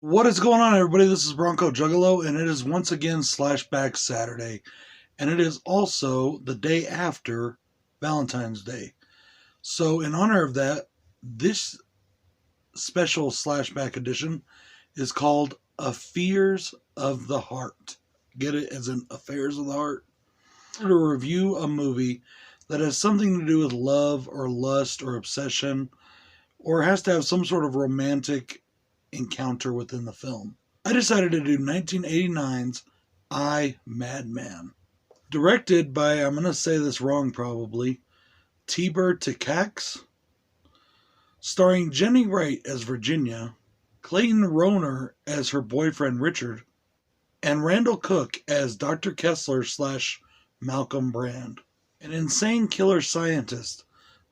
What is going on, everybody? This is BroncoJuggalo, and it is once again Slashback Saturday, and it is also the day after Valentine's Day. So, in honor of that, this special Slashback edition is called Affairs of the Heart. Get it? As in Affairs of the Heart? To review a movie that has something to do with love or lust or obsession, or has to have some sort of romantic encounter within the film. I decided to do 1989's Madman. Directed by, I'm going to say this wrong probably, Tiber Takacs. Starring Jenny Wright as Virginia, Clayton Rohner as her boyfriend Richard, and Randall Cook as Dr. Kessler / Malcolm Brand. An insane killer scientist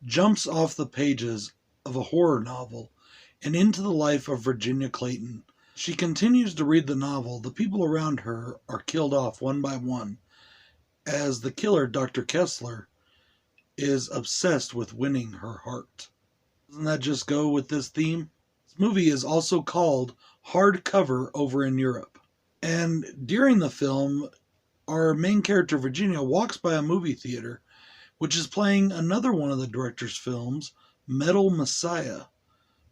jumps off the pages of a horror novel and into the life of Virginia Clayton. She continues to read the novel. The people around her are killed off one by one, as the killer, Dr. Kessler, is obsessed with winning her heart. Doesn't that just go with this theme? This movie is also called Hardcover over in Europe. And during the film, our main character, Virginia, walks by a movie theater, which is playing another one of the director's films, Metal Messiah,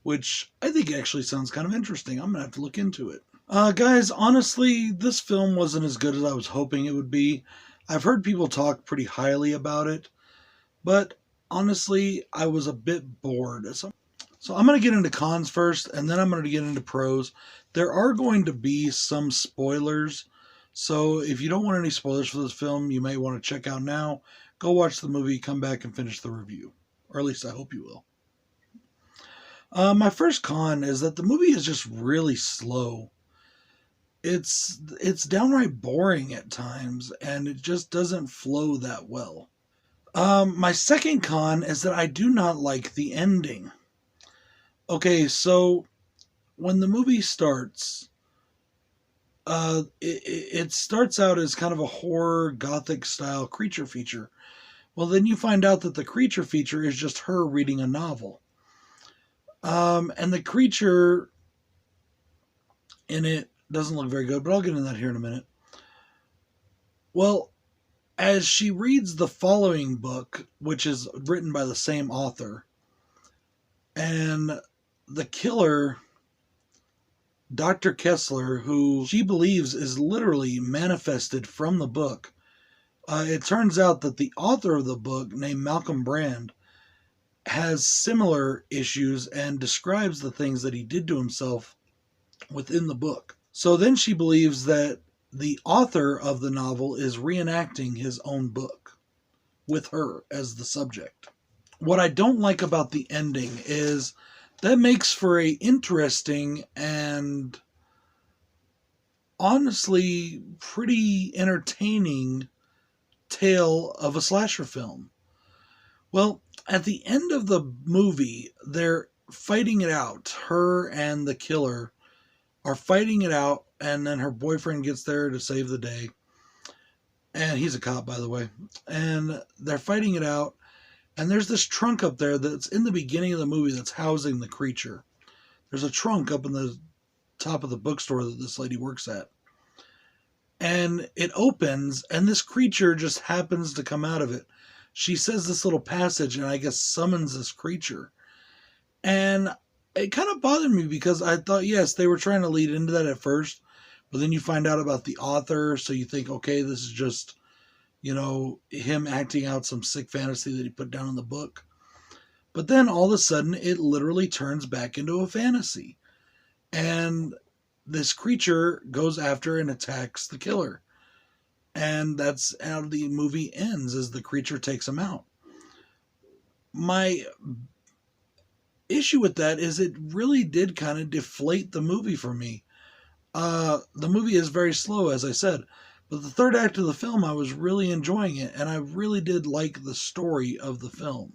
which I think actually sounds kind of interesting. I'm going to have to look into it. Guys, honestly, this film wasn't as good as I was hoping it would be. I've heard people talk pretty highly about it, but honestly, I was a bit bored. So I'm going to get into cons first, and then I'm going to get into pros. There are going to be some spoilers, so if you don't want any spoilers for this film, you may want to check out now. Go watch the movie, come back and finish the review. Or at least I hope you will. My first con is that the movie is just really slow. It's downright boring at times, and it just doesn't flow that well. My second con is that I do not like the ending. Okay, so when the movie starts, it starts out as kind of a horror gothic style creature feature. Well, then you find out that the creature feature is just her reading a novel. And the creature in it doesn't look very good, but I'll get into that here in a minute. Well, as she reads the following book, which is written by the same author, and the killer, Dr. Kessler, who she believes is literally manifested from the book, it turns out that the author of the book, named Malcolm Brand, has similar issues and describes the things that he did to himself within the book. So then she believes that the author of the novel is reenacting his own book with her as the subject. What I don't like about the ending is that makes for a interesting and honestly pretty entertaining tale of a slasher film. Well, at the end of the movie, they're fighting it out. Her and the killer are fighting it out, and then her boyfriend gets there to save the day. And he's a cop, by the way. And they're fighting it out, and there's this trunk up there that's in the beginning of the movie that's housing the creature. There's a trunk up in the top of the bookstore that this lady works at. And it opens, and this creature just happens to come out of it. She says this little passage and I guess summons this creature. And it kind of bothered me because I thought, yes, they were trying to lead into that at first, but then you find out about the author, so you think, okay, this is just, him acting out some sick fantasy that he put down in the book. But then all of a sudden, it literally turns back into a fantasy. And this creature goes after and attacks the killer. And that's how the movie ends, as the creature takes him out. My issue with that is it really did kind of deflate the movie for me. The movie is very slow, as I said. But the third act of the film, I was really enjoying it. And I really did like the story of the film.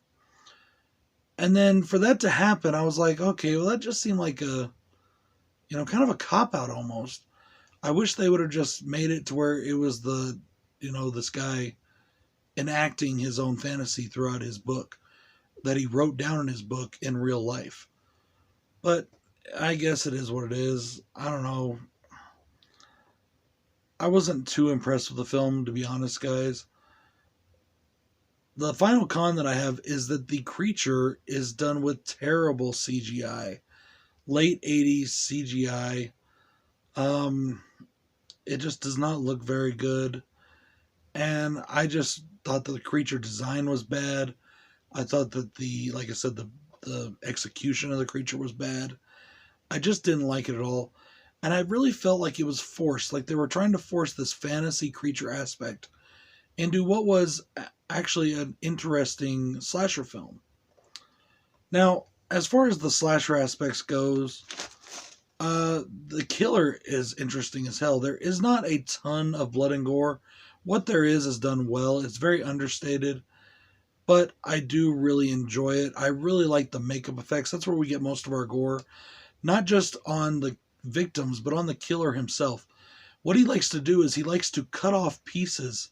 And then for that to happen, I was like, okay, well, that just seemed like a, kind of a cop-out almost. I wish they would have just made it to where it was this guy enacting his own fantasy throughout his book that he wrote down in his book in real life. But I guess it is what it is. I don't know. I wasn't too impressed with the film, to be honest, guys. The final con that I have is that the creature is done with terrible CGI. Late 80s CGI. It just does not look very good. And I just thought that the creature design was bad. I thought that like I said, the execution of the creature was bad. I just didn't like it at all. And I really felt like it was forced. Like they were trying to force this fantasy creature aspect into what was actually an interesting slasher film. Now, as far as the slasher aspects goes, the killer is interesting as hell. There is not a ton of blood and gore. What there is done well. It's very understated, but I do really enjoy it. I really like the makeup effects. That's where we get most of our gore. Not just on the victims, but on the killer himself. What he likes to do is he likes to cut off pieces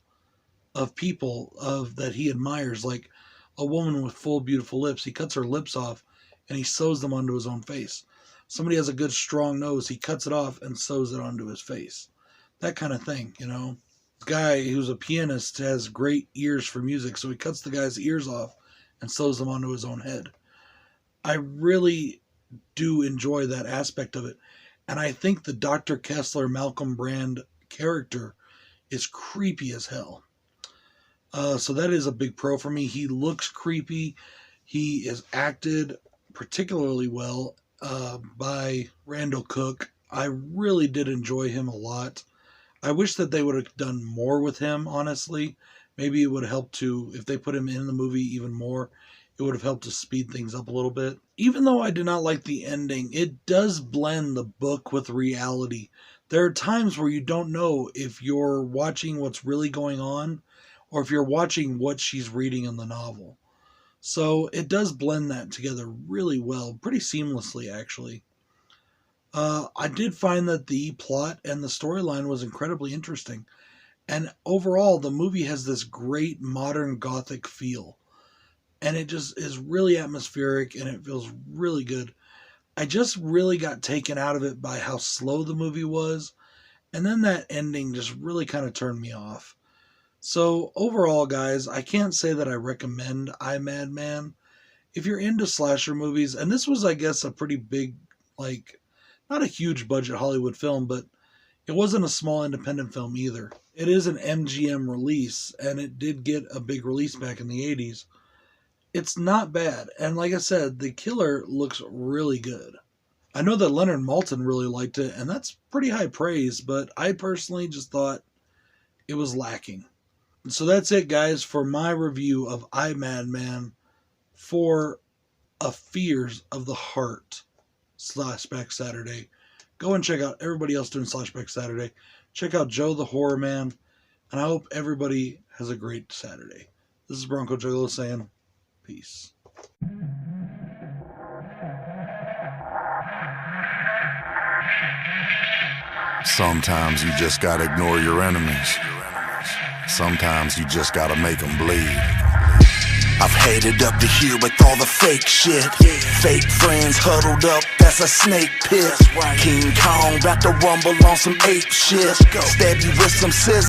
of people that he admires, like a woman with full, beautiful lips. He cuts her lips off and he sews them onto his own face. Somebody has a good, strong nose. He cuts it off and sews it onto his face. That kind of thing, you know. This guy who's a pianist has great ears for music, so he cuts the guy's ears off and sews them onto his own head. I really do enjoy that aspect of it. And I think the Dr. Kessler Malcolm Brand character is creepy as hell. So that is a big pro for me. He looks creepy. He is acted particularly well by Randall Cook. I really did enjoy him a lot. I wish that they would have done more with him, honestly. Maybe it would have helped to, if they put him in the movie even more, it would have helped to speed things up a little bit. Even though I did not like the ending, it does blend the book with reality. There are times where you don't know if you're watching what's really going on or if you're watching what she's reading in the novel. So it does blend that together really well, pretty seamlessly, actually. I did find that the plot and the storyline was incredibly interesting. And overall, the movie has this great modern Gothic feel. And it just is really atmospheric and it feels really good. I just really got taken out of it by how slow the movie was. And then that ending just really kind of turned me off. So overall, guys, I can't say that I recommend Madman. If you're into slasher movies, and this was, I guess, a pretty big, like, not a huge budget Hollywood film, but it wasn't a small independent film either. It is an MGM release, and it did get a big release back in the 80s. It's not bad, and like I said, the killer looks really good. I know that Leonard Maltin really liked it, and that's pretty high praise, but I personally just thought it was lacking. And so that's it, guys, for my review of Madman for A Fears of the Heart Slashback Saturday. Go and check out everybody else doing Slashback Saturday. Check out Joe the Horror Man, and I hope everybody has a great Saturday. This is BroncoJuggalo saying peace. Sometimes you just gotta ignore your enemies. Sometimes you just gotta make them bleed. I've headed up to here with all the fake shit. Fake friends huddled up, that's a snake pit. King Kong about to rumble on some ape shit. Stab you with some scissors.